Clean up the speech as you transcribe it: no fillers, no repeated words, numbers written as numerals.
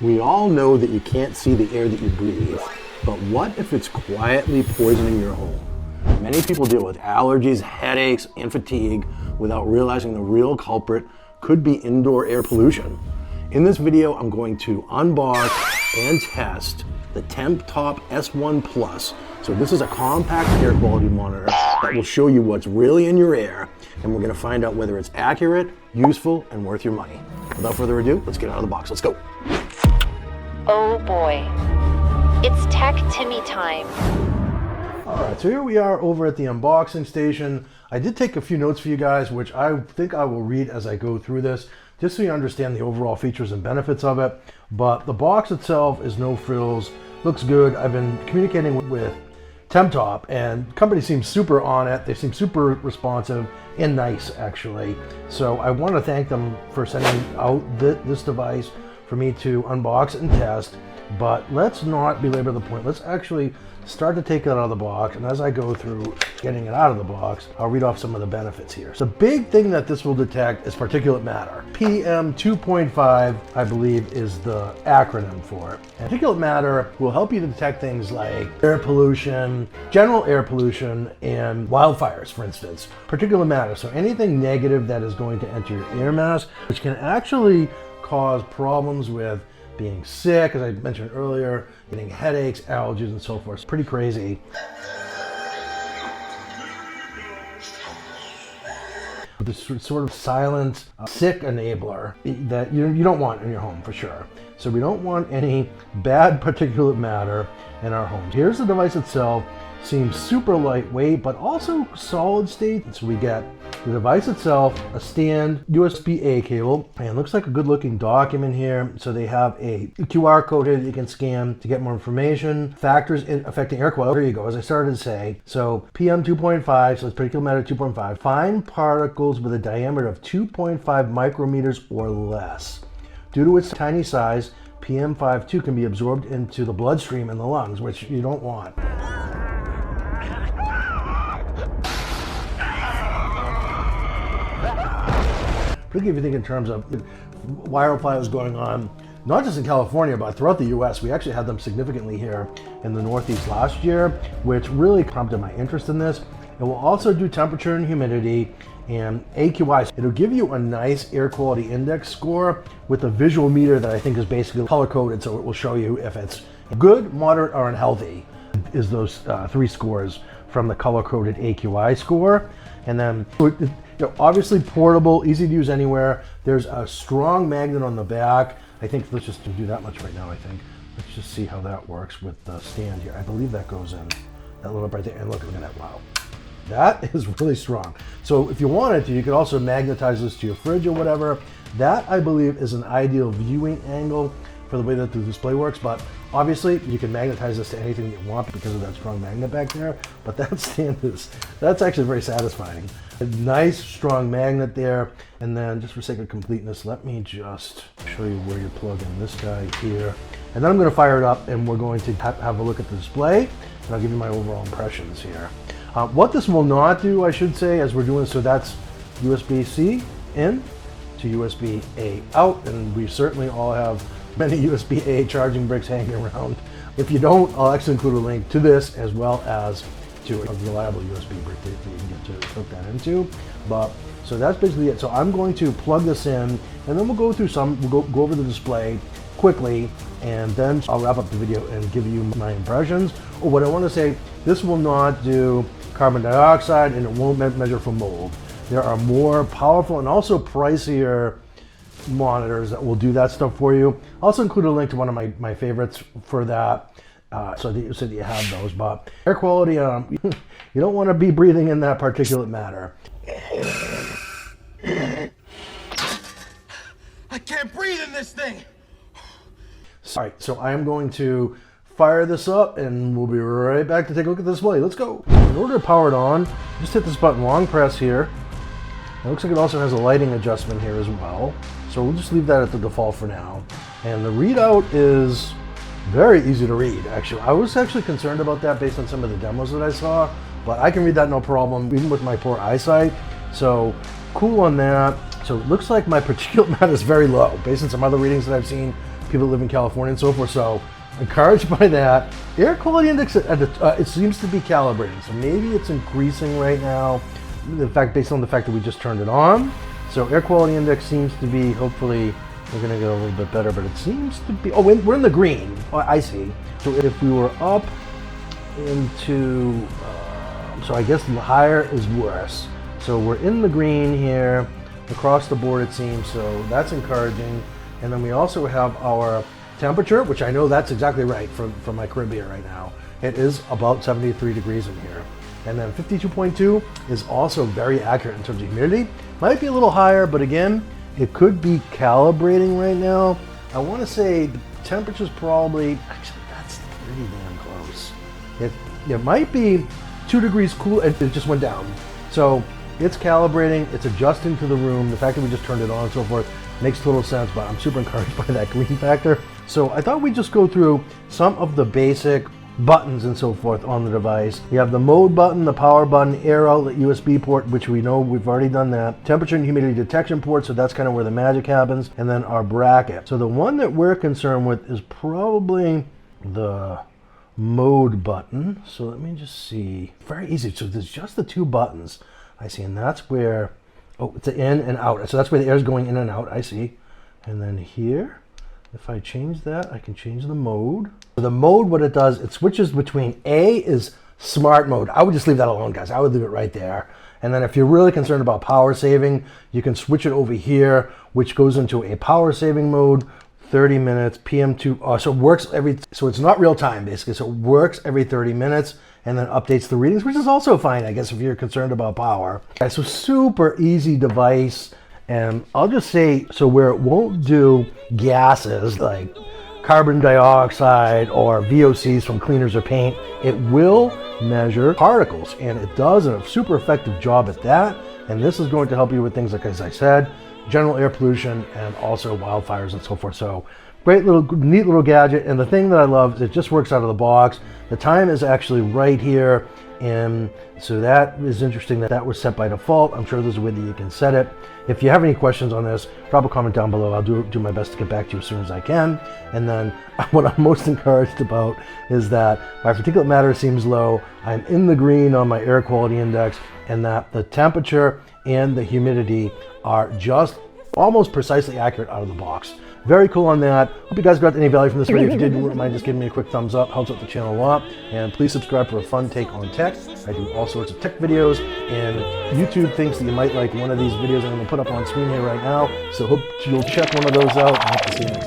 We all know that you can't see the air that you breathe, but what if it's quietly poisoning your home? Many people deal with allergies, headaches, and fatigue without realizing the real culprit could be indoor air pollution. In this video, I'm going to unbox and test the Temtop S1 Plus. So this is a compact air quality monitor that will show you what's really in your air, and we're going to find out whether it's accurate, useful, and worth your money. Without further ado, let's get out of the box. Let's go. Oh boy, it's Tech Timmy time. All right, so here we are over at the unboxing station. I did take a few notes for you guys, which I think I will read as I go through this, just so you understand the overall features and benefits of it. But the box itself is no frills, looks good. I've been communicating with Temtop, and the company seems super on it. They seem super responsive and nice, actually. So I want to thank them for sending out this device for me to unbox and test. But let's not belabor the point. Let's actually start to take it out of the box, and as I go through getting it out of the box, I'll read off some of the benefits here. So the big thing that this will detect is particulate matter. PM 2.5, I believe, is the acronym for it. And particulate matter will help you to detect things like air pollution, general air pollution, and wildfires, for instance. Particulate matter, so anything negative that is going to enter your air mass, which can actually cause problems with being sick, as I mentioned earlier, getting headaches, allergies, and so forth. It's pretty crazy. This sort of silent, sick enabler that you don't want in your home for sure. So we don't want any bad particulate matter in our homes. Here's the device itself. Seems super lightweight, but also solid state. So we get the device itself, a stand, USB-A cable, and looks like a good looking document here. So they have a QR code here that you can scan to get more information. Factors affecting air quality. There you go, as I started to say. So PM 2.5, so it's particulate matter 2.5. Fine particles with a diameter of 2.5 micrometers or less. Due to its tiny size, PM 5.2 can be absorbed into the bloodstream and the lungs, which you don't want. Particularly if you think in terms of wildfires going on, not just in California, but throughout the US. We actually had them significantly here in the Northeast last year, which really prompted my interest in this. It will also do temperature and humidity and AQI. It'll give you a nice air quality index score with a visual meter that I think is basically color coded, so it will show you if it's good, moderate, or unhealthy, is those three scores from the color coded AQI score. And then obviously portable, easy to use anywhere. There's a strong magnet on the back. I think let's just do that much right now. Let's just see how that works with the stand here. I believe that goes in that little right there. And look at that, wow. That is really strong. So if you wanted to, you could also magnetize this to your fridge or whatever. That, I believe, is an ideal viewing angle for the way that the display works, but obviously you can magnetize this to anything you want because of that strong magnet back there. But that stand that's actually very satisfying. A nice strong magnet there. And then just for sake of completeness, let me just show you where you plug in this guy here. And then I'm going to fire it up and we're going to have a look at the display, and I'll give you my overall impressions here. What this will not do, I should say, as we're doing, so that's USB-C in to USB-A out, and we certainly all have many USB-A charging bricks hanging around. If you don't, I'll actually include a link to this as well as to a reliable USB brick that you can get to hook that into. But so that's basically it. So I'm going to plug this in, and then we'll go through we'll go over the display quickly, and then I'll wrap up the video and give you my impressions. Or what I want to say, this will not do carbon dioxide and it won't measure for mold. There are more powerful and also pricier monitors that will do that stuff for you. I'll also include a link to one of my favorites for that, so that you have those. But air quality, you don't want to be breathing in that particulate matter. I can't breathe in this thing. All right, so I am going to fire this up and we'll be right back to take a look at the display. Let's go. In order to power it on, just hit this button, long press here. It looks like it also has a lighting adjustment here as well. So we'll just leave that at the default for now. And the readout is very easy to read, actually. I was actually concerned about that based on some of the demos that I saw, but I can read that no problem, even with my poor eyesight. So cool on that. So it looks like my particulate matter is very low. Based on some other readings that I've seen, people that live in California and so forth. So encouraged by that. Air quality index, it seems to be calibrating. So maybe it's increasing right now. Based on the fact that we just turned it on. So air quality index seems to be, hopefully, we're gonna get a little bit better, but it seems to be, oh, we're in the green. Oh, I see. So if we were up into, so I guess the higher is worse. So we're in the green here, across the board it seems, so that's encouraging. And then we also have our temperature, which I know that's exactly right for my Caribbean right now. It is about 73 degrees in here. And then 52.2 is also very accurate in terms of humidity. Might be a little higher, but again, it could be calibrating right now. I want to say the temperature's probably, actually that's pretty damn close. It might be 2 degrees cool, it just went down. So it's calibrating, it's adjusting to the room. The fact that we just turned it on and so forth makes total sense, but I'm super encouraged by that green factor. So I thought we'd just go through some of the basic buttons and so forth on the device. We have the mode button, the power button, air outlet, USB port, which we know we've already done that. Temperature and humidity detection port, so that's kind of where the magic happens. And then our bracket. So the one that we're concerned with is probably the mode button. So let me just see. Very easy. So there's just the 2 buttons. I see, and that's where, oh, it's an in and out. So that's where the air is going in and out, I see. And then here, if I change that, I can change the mode. The mode, what it does, it switches between A is smart mode. I would just leave that alone, guys. I would leave it right there. And then if you're really concerned about power saving, you can switch it over here, which goes into a power saving mode, 30 minutes, PM2, so it works so it's not real time basically. So it works every 30 minutes and then updates the readings, which is also fine, I guess, if you're concerned about power. Okay, so super easy device. And I'll just say, so where it won't do gases like carbon dioxide or VOCs from cleaners or paint, it will measure particles, and it does a super effective job at that. And this is going to help you with things like, as I said, general air pollution and also wildfires and so forth. So great little, neat little gadget. And the thing that I love is it just works out of the box. The time is actually right here. And so that is interesting that was set by default. I'm sure there's a way that you can set it. If you have any questions on this, drop a comment down below. I'll do my best to get back to you as soon as I can. And then what I'm most encouraged about is that my particulate matter seems low. I'm in the green on my air quality index, and that the temperature and the humidity are just almost precisely accurate out of the box. Very cool on that. Hope you guys got any value from this video. If you did, wouldn't mind just giving me a quick thumbs up. Helps out the channel a lot. And please subscribe for a fun take on tech. I do all sorts of tech videos, and YouTube thinks that you might like one of these videos I'm going to put up on screen here right now. So hope you'll check one of those out. I hope to see you next time.